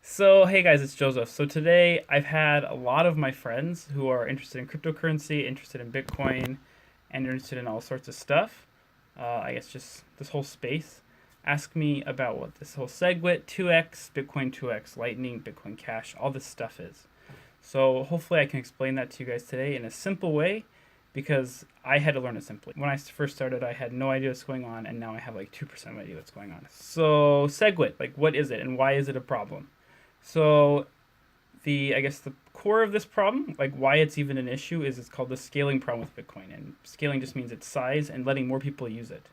So, hey guys, it's Joseph. So, today I've had a lot of my friends who are interested in cryptocurrency, interested in Bitcoin, and interested in all sorts of stuff. I guess just this whole space. Ask me about what this whole SegWit 2x, Bitcoin 2x, Lightning, Bitcoin Cash, all this stuff is. So, hopefully, I can explain that to you guys today in a simple way because I had to learn it simply. When I first started, I had no idea what's going on, and now I have like 2% idea what's going on. So, SegWit, like, what is it and why is it a problem? So I guess the core of this problem, like why it's even an issue, is it's called the scaling problem with Bitcoin. And scaling just means its size and letting more people use it.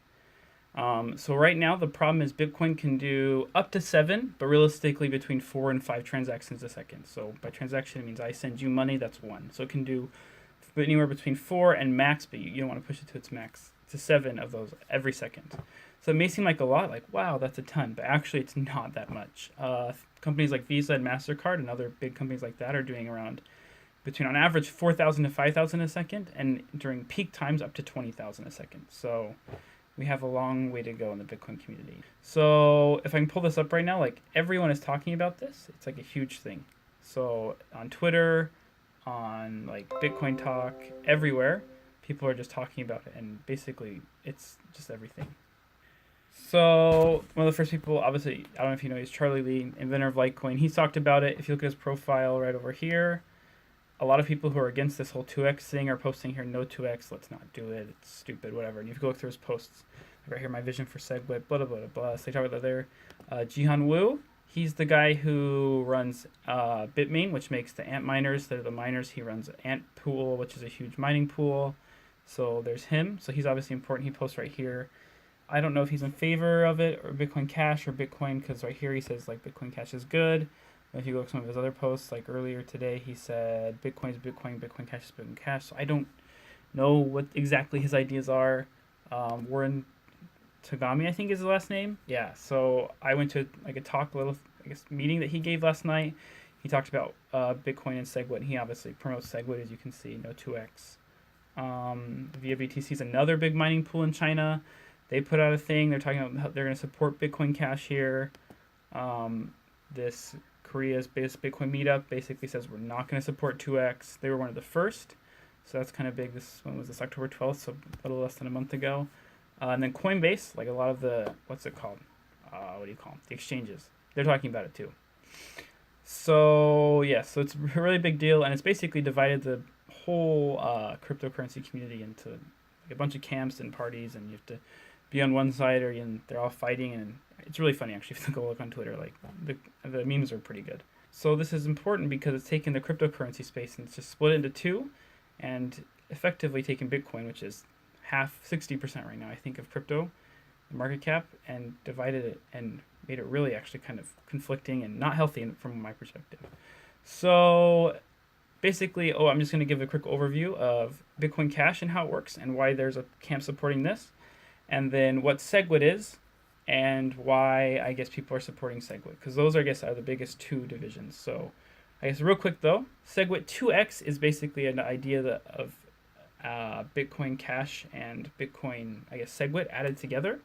So right now the problem is Bitcoin can do up to 7, but realistically between 4 and 5 transactions a second. So by transaction it means I send you money, that's one. So it can do anywhere between 4 and max, but you don't want to push it to its max, to 7 of those every second. So it may seem like a lot, like wow, that's a ton, but actually it's not that much. Companies like Visa and MasterCard and other big companies like that are doing around between on average 4,000 to 5,000 a second, and during peak times up to 20,000 a second. So we have a long way to go in the Bitcoin community. So if I can pull this up right now, like everyone is talking about this. It's like a huge thing. So on Twitter, on like Bitcoin Talk, everywhere, people are just talking about it, and basically it's just everything. So one of the first people, obviously, I don't know if you know, he's Charlie Lee, inventor of Litecoin. He's talked about it. If you look at his profile right over here, a lot of people who are against this whole 2x thing are posting here, no 2x, let's not do it, it's stupid, whatever. And if you go look through his posts, right here, my vision for SegWit, blah, blah, blah, blah. So they talk about that there. Jihan Wu, he's the guy who runs Bitmain, which makes the ant miners. They're the miners. He runs Ant Pool, which is a huge mining pool. So there's him. So he's obviously important. He posts right here. I don't know if he's in favor of it or Bitcoin Cash or Bitcoin, because right here he says like Bitcoin Cash is good. And if you look at some of his other posts, like earlier today, he said Bitcoin is Bitcoin, Bitcoin Cash is Bitcoin Cash. So I don't know what exactly his ideas are. Warren Tagami, I think is his last name. Yeah. So I went to like a talk, little I guess meeting that he gave last night. He talked about Bitcoin and SegWit, and he obviously promotes SegWit, as you can see, no 2x. Via BTC is another big mining pool in China. They put out a thing. They're talking about how they're going to support Bitcoin Cash here. This Korea's based Bitcoin meetup basically says we're not going to support 2x. They were one of the first, so that's kind of big. When was this? October 12th, so a little less than a month ago. And then Coinbase, like a lot of the, what's it called? What do you call them? The exchanges. They're talking about it too. So yeah, so it's a really big deal, and it's basically divided the whole cryptocurrency community into like a bunch of camps and parties, and you have to be on one side or they're all fighting, and it's really funny actually if you go look on Twitter. Like the memes are pretty good. So this is important because it's taken the cryptocurrency space and it's just split into two, and effectively taken Bitcoin, which is half 60% right now, I think, of crypto market cap, and divided it and made it really actually kind of conflicting and not healthy from my perspective. So basically, I'm just going to give a quick overview of Bitcoin Cash and how it works and why there's a camp supporting this, and then what SegWit is, and why I guess people are supporting SegWit, because those I guess are the biggest two divisions. So I guess real quick though, SegWit 2x is basically an idea of Bitcoin Cash and Bitcoin, I guess, SegWit added together.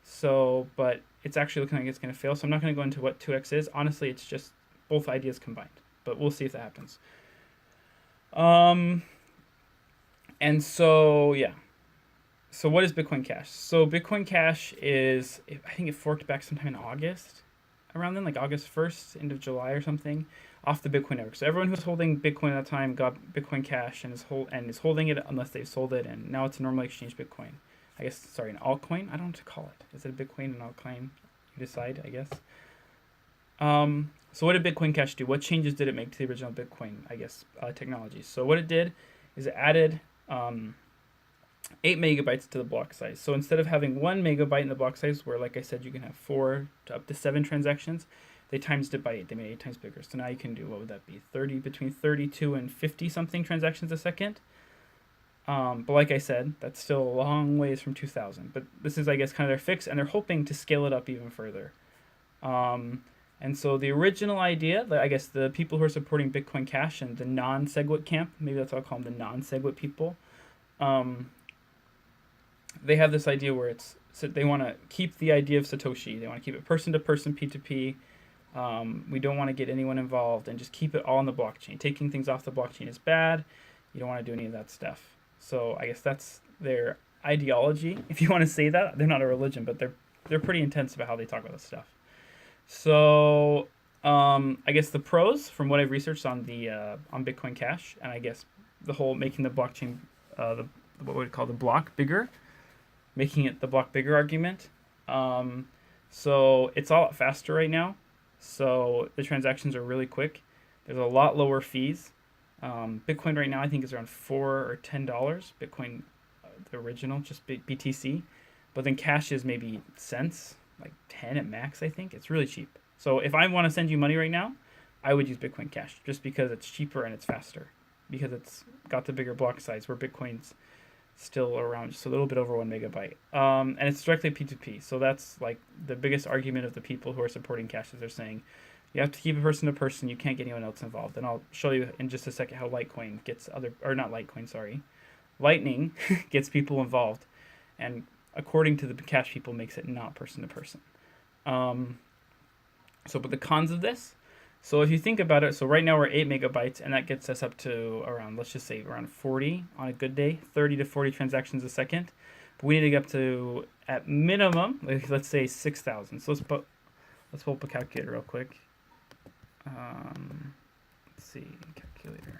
So, but it's actually looking like it's going to fail. So I'm not going to go into what 2x is. Honestly, it's just both ideas combined, but we'll see if that happens. And so yeah. So what is Bitcoin Cash? So Bitcoin Cash is, I think it forked back sometime in August, around then, like August 1st, end of July or something, off the Bitcoin network. So everyone who was holding Bitcoin at that time got Bitcoin Cash and is holding it unless they've sold it, and now it's a normally exchanged Bitcoin. I guess, sorry, an altcoin? I don't know what to call it. Is it a Bitcoin, an altcoin? You decide, I guess. So what did Bitcoin Cash do? What changes did it make to the original Bitcoin, I guess, technology? So what it did is it added 8 megabytes to the block size. So instead of having 1 megabyte in the block size, where, like I said, you can have 4 to up to 7 transactions, they times it by 8. They made it 8 times bigger. So now you can do, what would that be, between 32 and 50 something transactions a second. But like I said, that's still a long ways from 2000. But this is, I guess, kind of their fix, and they're hoping to scale it up even further. And so the original idea, I guess the people who are supporting Bitcoin Cash and the non-SegWit camp, maybe that's what I'll call them, the non-SegWit people, they have this idea where they want to keep the idea of Satoshi. They want to keep it person-to-person, P2P, We don't want to get anyone involved and just keep it all on the blockchain. Taking things off the blockchain is bad. You don't want to do any of that stuff. So I guess that's their ideology, if you want to say that. They're not a religion, but they're pretty intense about how they talk about this stuff. So I guess the pros, from what I've researched on the on Bitcoin Cash, and I guess the whole making the blockchain, what we call the block bigger, making it the block bigger argument. So it's a lot faster right now. So the transactions are really quick. There's a lot lower fees. Bitcoin right now I think is around $4 or $10. Bitcoin, the original, just BTC. But then Cash is maybe cents, like 10 at max. I think it's really cheap. So if I want to send you money right now, I would use Bitcoin Cash just because it's cheaper and it's faster, because it's got the bigger block size, where Bitcoin's still around just a little bit over 1 MB. And it's directly P2P. So that's like the biggest argument of the people who are supporting Cash is they're saying you have to keep it person to person. You can't get anyone else involved. And I'll show you in just a second how Litecoin gets Lightning gets people involved. And according to the Cash people, makes it not person to person. But the cons of this, so if you think about it, so right now we're 8 MB, and that gets us up to around, let's just say around 40 on a good day, 30 to 40 transactions a second. But we need to get up to, at minimum, let's say 6,000. So let's pull up a calculator real quick. Let's see, calculator.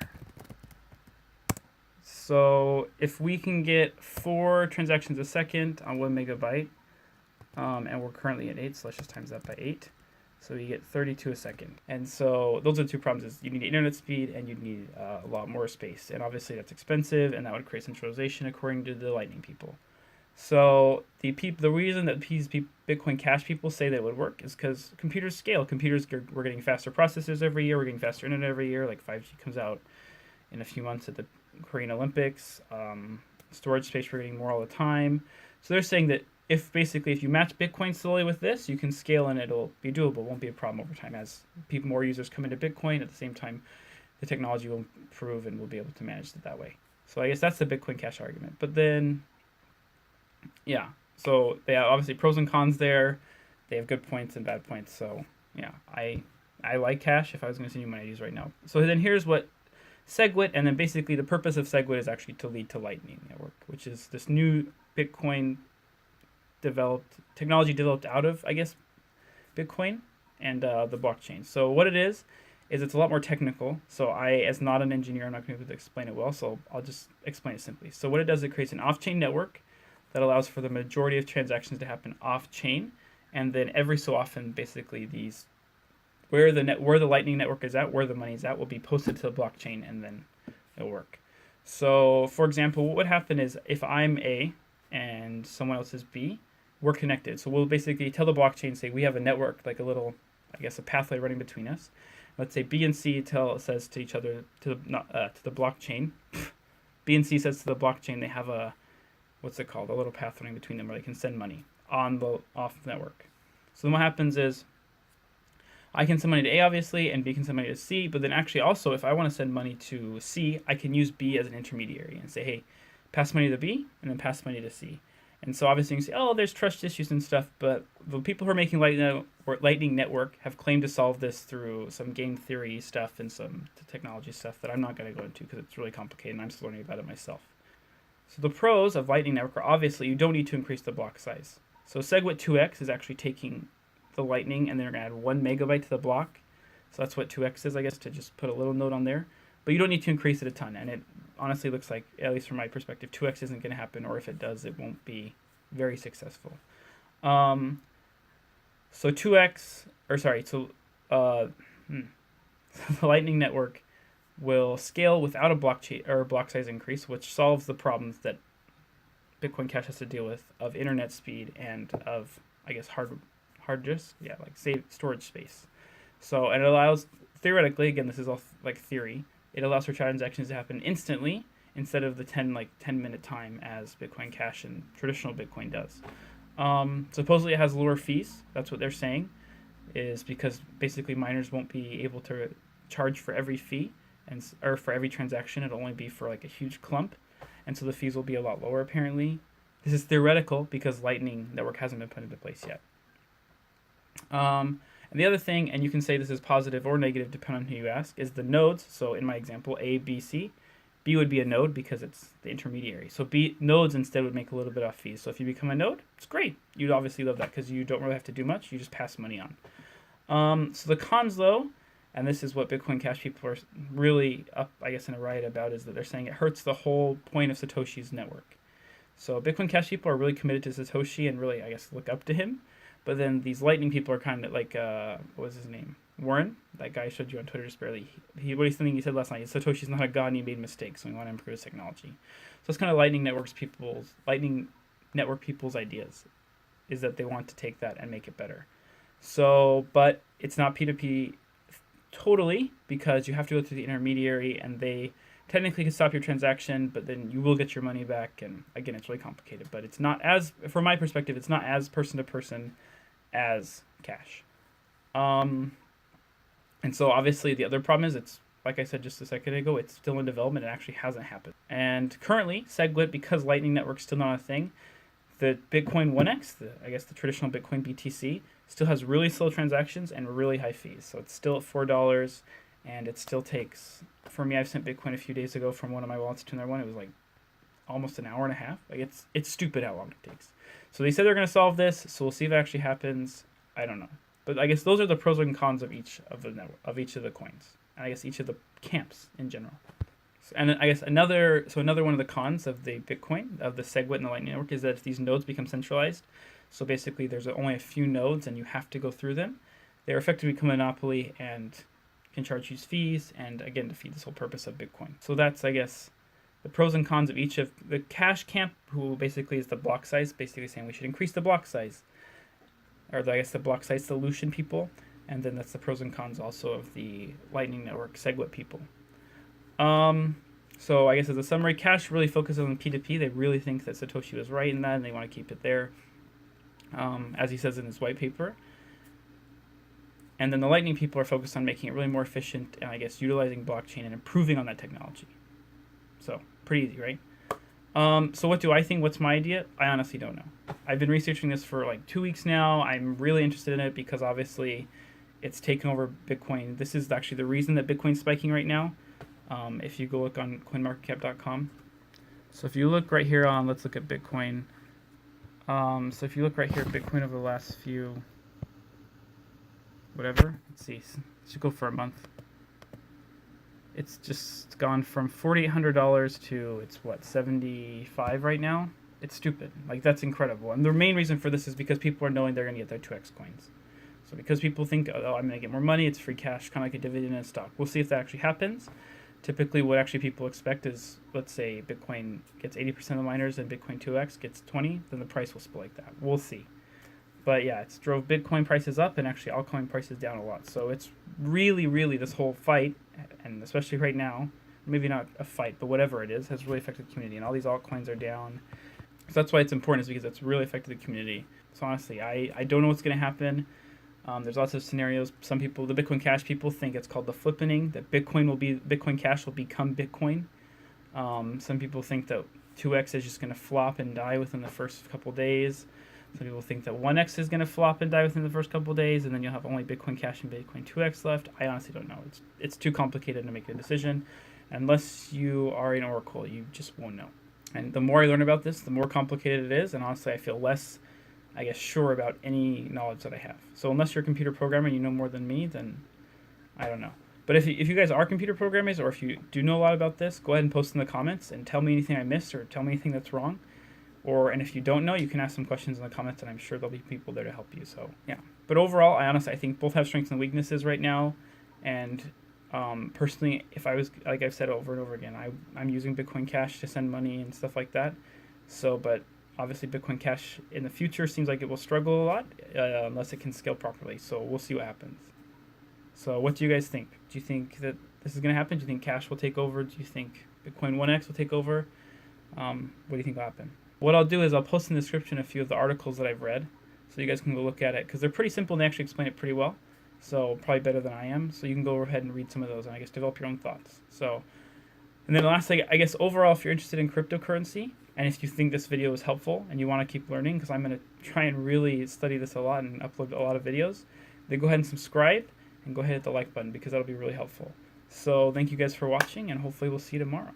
So if we can get 4 transactions a second on 1 MB, and we're currently at 8, so let's just times that by 8. So you get 32 a second. And so those are the two problems: is you need internet speed and you need a lot more space. And obviously that's expensive, and that would create centralization according to the Lightning people. So the reason that these Bitcoin Cash people say that it would work is because computers scale. We're getting faster processors every year. We're getting faster internet every year. Like 5G comes out in a few months at the Korean Olympics. Storage space, we're getting more all the time. So they're saying that if you match Bitcoin slowly with this, you can scale and it'll be doable. It won't be a problem over time as more users come into Bitcoin. At the same time, the technology will improve and we'll be able to manage it that way. So I guess that's the Bitcoin Cash argument. But then, yeah, so they have obviously pros and cons there. They have good points and bad points. So yeah, I like Cash. If I was going to send you money, I use right now. So then here's what segwit, and then basically the purpose of segwit is actually to lead to Lightning Network, which is this new Bitcoin technology developed out of, I guess, Bitcoin and the blockchain. So what it is it's a lot more technical. So I, as not an engineer, I'm not going to be able to explain it well, so I'll just explain it simply. So what it does, it creates an off-chain network that allows for the majority of transactions to happen off-chain, and then every so often, basically, these where the Lightning Network is at, where the money is at, will be posted to the blockchain, and then it'll work. So, for example, what would happen is if I'm A and someone else is B, we're connected. So we'll basically tell the blockchain, say we have a network, like a little, I guess, a pathway running between us. Let's say B and C says to each other, to the blockchain. B and C says to the blockchain they have a, what's it called, a little path running between them where they can send money on the off network. So then what happens is I can send money to A, obviously, and B can send money to C, but then actually also if I want to send money to C, I can use B as an intermediary and say, hey, pass money to B and then pass money to C. And so obviously you can say, oh, there's trust issues and stuff, but the people who are making Lightning Network have claimed to solve this through some game theory stuff and some technology stuff that I'm not going to go into because it's really complicated and I'm still learning about it myself. So the pros of Lightning Network are obviously you don't need to increase the block size. So segwit 2x is actually taking the Lightning and they're going to add 1 MB to the block. So that's what 2x is, I guess, to just put a little note on there. But you don't need to increase it a ton, and it honestly looks like, at least from my perspective, 2x isn't going to happen, or if it does, it won't be very successful. So 2x, or sorry, so the Lightning Network will scale without a block size increase, which solves the problems that Bitcoin Cash has to deal with of internet speed and of, I guess, hard disk, like save storage space. So and it allows, theoretically, again, this is all like theory. It allows for transactions to happen instantly instead of the 10-minute time as Bitcoin Cash and traditional Bitcoin does. Supposedly it has lower fees. That's what they're saying, is because basically miners won't be able to charge for every fee or for every transaction. It'll only be for like a huge clump, and so the fees will be a lot lower apparently. This is theoretical because Lightning Network hasn't been put into place yet. And And the other thing, and you can say this is positive or negative depending on who you ask, is the nodes. So in my example, A, B, C. B would be a node because it's the intermediary. So B nodes instead would make a little bit off fees. So if you become a node, it's great. You'd obviously love that because you don't really have to do much. You just pass money on. So the cons though, and this is what Bitcoin Cash people are really up, I guess, in a riot about, is that they're saying it hurts the whole point of Satoshi's network. So Bitcoin Cash people are really committed to Satoshi and really, I guess, look up to him. But then these Lightning people are kind of like, what was his name? Warren, that guy I showed you on Twitter just barely. What he said last night is Satoshi's not a god and he made mistakes, so we want to improve his technology. So it's kind of Lightning Network people's ideas, is that they want to take that and make it better. So, but it's not P2P totally, because you have to go through the intermediary and they technically can stop your transaction, but then you will get your money back. And again, it's really complicated, but it's not as, from my perspective, it's not as person to person as cash. And so obviously the other problem is it's, like I said just a second ago, it's still in development. It actually hasn't happened. And currently, segwit, because Lightning Network's still not a thing, the Bitcoin 1x, I guess the traditional Bitcoin BTC, still has really slow transactions and really high fees. So it's still at $4, and it still takes, for me, I've sent Bitcoin a few days ago from one of my wallets to another one. It was like almost an hour and a half. Like it's stupid how long it takes. So they said they're going to solve this, so we'll see if it actually happens. I don't know. But I guess those are the pros and cons of each of the coins, and I guess each of the camps in general. And I guess another one of the cons of the Bitcoin, of the segwit and the Lightning Network, is that if these nodes become centralized, so basically there's only a few nodes and you have to go through them, they're effectively become a monopoly and can charge you fees, and again defeat this whole purpose of Bitcoin. So that's, I guess, the pros and cons of each of the cash camp, who basically is the block size, basically saying we should increase the block size. Or I guess the block size solution people, and then that's the pros and cons also of the Lightning Network segwit people. So I guess as a summary, Cash really focuses on P2P. They really think that Satoshi was right in that, and they want to keep it there, as he says in his white paper. And then the Lightning people are focused on making it really more efficient, and I guess utilizing blockchain and improving on that technology. So pretty easy, right? So what do I think? What's my idea? I honestly don't know. I've been researching this for like 2 weeks now. I'm really interested in it because obviously it's taken over Bitcoin. This is actually the reason that Bitcoin's spiking right now. If you go look on coinmarketcap.com. So if you look right here on, let's look at Bitcoin. So if you look right here at Bitcoin over the last few, whatever, let's see, it should go for a month. It's just gone from $4,800 to, it's what, 75 right now? It's stupid. Like, that's incredible. And the main reason for this is because people are knowing they're going to get their 2x coins. So because people think, oh, I'm going to get more money, it's free cash, kind of like a dividend in stock. We'll see if that actually happens. Typically, what actually people expect is, let's say Bitcoin gets 80% of the miners and Bitcoin 2x gets 20, then the price will split like that. We'll see. But yeah, it's drove Bitcoin prices up and actually altcoin prices down a lot. So it's really, really this whole fight, and especially right now, maybe not a fight, but whatever it is, has really affected the community. And all these altcoins are down. So that's why it's important, is because it's really affected the community. So honestly, I don't know what's going to happen. There's lots of scenarios. Some people, the Bitcoin Cash people, think it's called the flippening, that Bitcoin Cash will become Bitcoin. Some people think that 2x is just going to flop and die within the first couple days. Some people think that 1x is going to flop and die within the first couple days, and then you'll have only Bitcoin Cash and Bitcoin 2x left. I honestly don't know. It's too complicated to make a decision. Unless you are an oracle, you just won't know. And the more I learn about this, the more complicated it is, and honestly, I feel less, I guess, sure about any knowledge that I have. So unless you're a computer programmer and you know more than me, then I don't know. But if you guys are computer programmers, or if you do know a lot about this, go ahead and post in the comments and tell me anything I missed, or tell me anything that's wrong. And if you don't know, you can ask some questions in the comments, and I'm sure there'll be people there to help you. So yeah. But overall, I think both have strengths and weaknesses right now. And personally, if I was, like I've said over and over again, I'm using Bitcoin Cash to send money and stuff like that. So, but obviously Bitcoin Cash in the future seems like it will struggle a lot unless it can scale properly. So we'll see what happens. So what do you guys think? Do you think that this is going to happen? Do you think Cash will take over? Do you think Bitcoin 1x will take over? What do you think will happen? What I'll do is I'll post in the description a few of the articles that I've read, so you guys can go look at it, because they're pretty simple and they actually explain it pretty well. So probably better than I am. So you can go ahead and read some of those and I guess develop your own thoughts. So, and then the last thing, I guess overall, if you're interested in cryptocurrency, and if you think this video is helpful and you want to keep learning, because I'm going to try and really study this a lot and upload a lot of videos, then go ahead and subscribe and go ahead and hit the like button because that'll be really helpful. So thank you guys for watching, and hopefully we'll see you tomorrow.